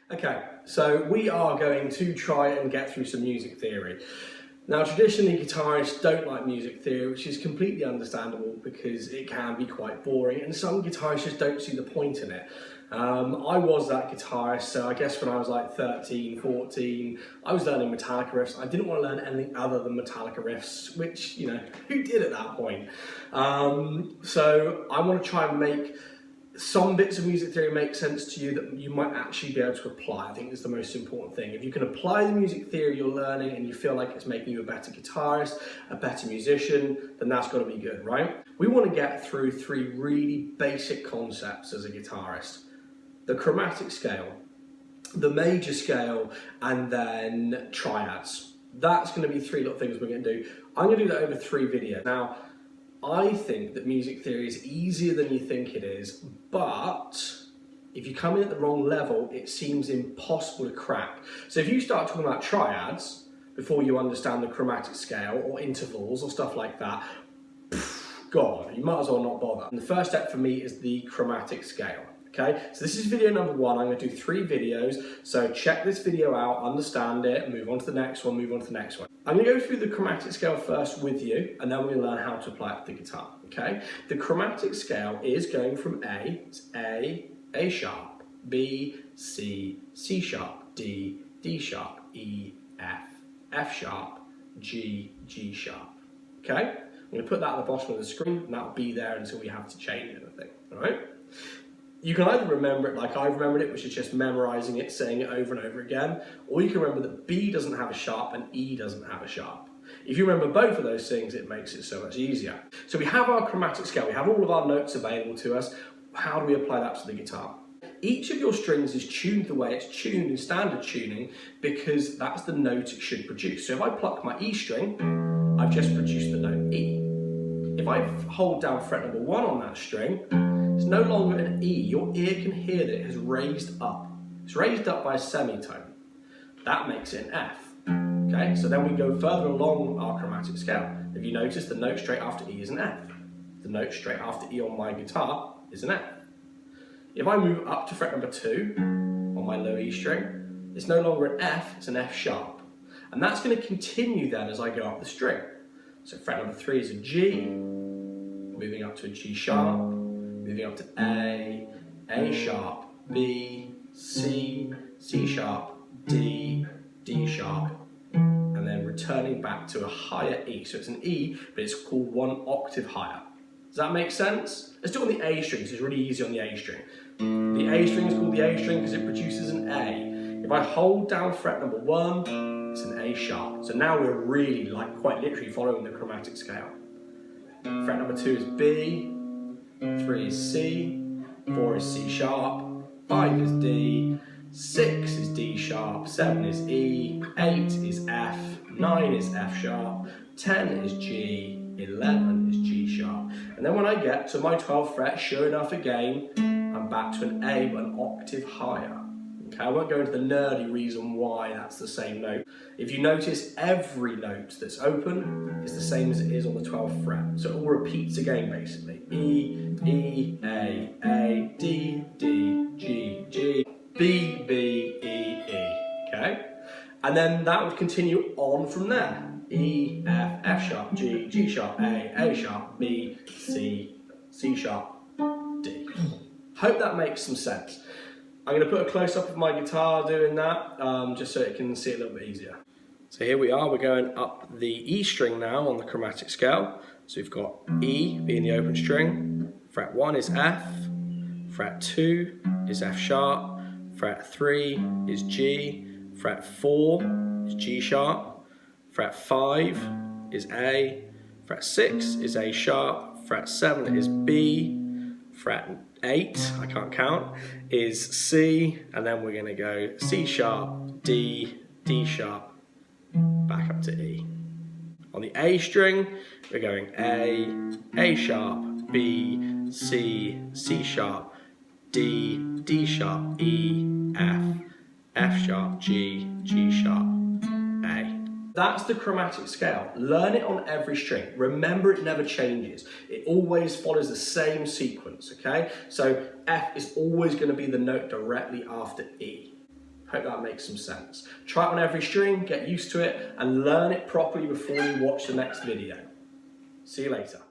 Okay, so we are going to try and get through some music theory. Now, traditionally, guitarists don't like music theory, which is completely understandable because it can be quite boring, and some guitarists just don't see the point in it. I was that guitarist, so I guess when I was like 13, 14, I was learning Metallica riffs. I didn't want to learn anything other than Metallica riffs, which, you know, who did at that point? So I want to try and make some bits of music theory make sense to you that you might actually be able to apply. I think is the most important thing. If you can apply the music theory you're learning and you feel like it's making you a better guitarist, a better musician, then that's got to be good, right? We want to get through three really basic concepts as a guitarist. The chromatic scale, the major scale, and then triads. That's going to be three little things we're going to do. I'm going to do that over 3 videos. Now, I think that music theory is easier than you think it is, but if you come in at the wrong level, it seems impossible to crack. So if you start talking about triads before you understand the chromatic scale or intervals or stuff like that, God, you might as well not bother. And the first step for me is the chromatic scale. Okay, so this is video number 1. I'm going to do 3 videos, so check this video out, understand it, move on to the next one, move on to the next one. I'm going to go through the chromatic scale first with you, and then we're going to learn how to apply it to the guitar, okay? The chromatic scale is going from A, it's A sharp, B, C, C sharp, D, D sharp, E, F sharp, G, G sharp, okay? I'm going to put that at the bottom of the screen, and that'll be there until we have to change anything, all right? You can either remember it like I've remembered it, which is just memorizing it, saying it over and over again, or you can remember that B doesn't have a sharp and E doesn't have a sharp. If you remember both of those things, it makes it so much easier. So we have our chromatic scale, we have all of our notes available to us. How do we apply that to the guitar? Each of your strings is tuned the way it's tuned in standard tuning because that's the note it should produce. So if I pluck my E string, I've just produced the note E. If I hold down fret number 1 on that string, it's no longer an E. Your ear can hear that it has raised up. It's raised up by a semitone. That makes it an F. Okay, so then we go further along our chromatic scale. If you notice, the note straight after E is an F. The note straight after E on my guitar is an F. If I move up to fret number 2 on my low E string, it's no longer an F, it's an F sharp. And that's going to continue then as I go up the string. So fret number 3 is a G, moving up to a G sharp, moving up to A sharp, B, C, C sharp, D, D sharp, and then returning back to a higher E. So it's an E, but it's called 1 octave higher. Does that make sense? Let's do it on the A string, so it's really easy on the A string. The A string is called the A string because it produces an A. If I hold down fret number 1, it's an A sharp. So now we're really, like, quite literally following the chromatic scale. Fret number 2 is B, 3 is C, 4 is C sharp, 5 is D, 6 is D sharp, 7 is E, 8 is F, 9 is F sharp, 10 is G, 11 is G sharp. And then when I get to my 12th fret, sure enough again, I'm back to an A but an octave higher. Okay, I won't go into the nerdy reason why that's the same note. If you notice, every note that's open is the same as it is on the 12th fret. So it all repeats again, basically. E, E, A, D, D, G, G, B, B, E, E. Okay? And then that would continue on from there. E, F, F sharp, G, G sharp, A sharp, B, C, C sharp, D. Hope that makes some sense. I'm going to put a close-up of my guitar doing that, just so it can see it a little bit easier. So here we are, we're going up the E string now on the chromatic scale. So we've got E being the open string, fret 1 is F, fret 2 is F sharp, fret 3 is G, fret 4 is G sharp, fret 5 is A, fret 6 is A sharp, fret 7 is B, fret 8, I can't count, is C, and then we're going to go C sharp, D, D sharp, back up to E. On the A string, we're going A sharp, B, C, C sharp, D, D sharp, E, F sharp, G, G sharp, A. That's the chromatic scale. Learn it on every string. Remember, it never changes. It always follows the same sequence, okay? So F is always going to be the note directly after E. Hope that makes some sense. Try it on every string, get used to it, and learn it properly before you watch the next video. See you later.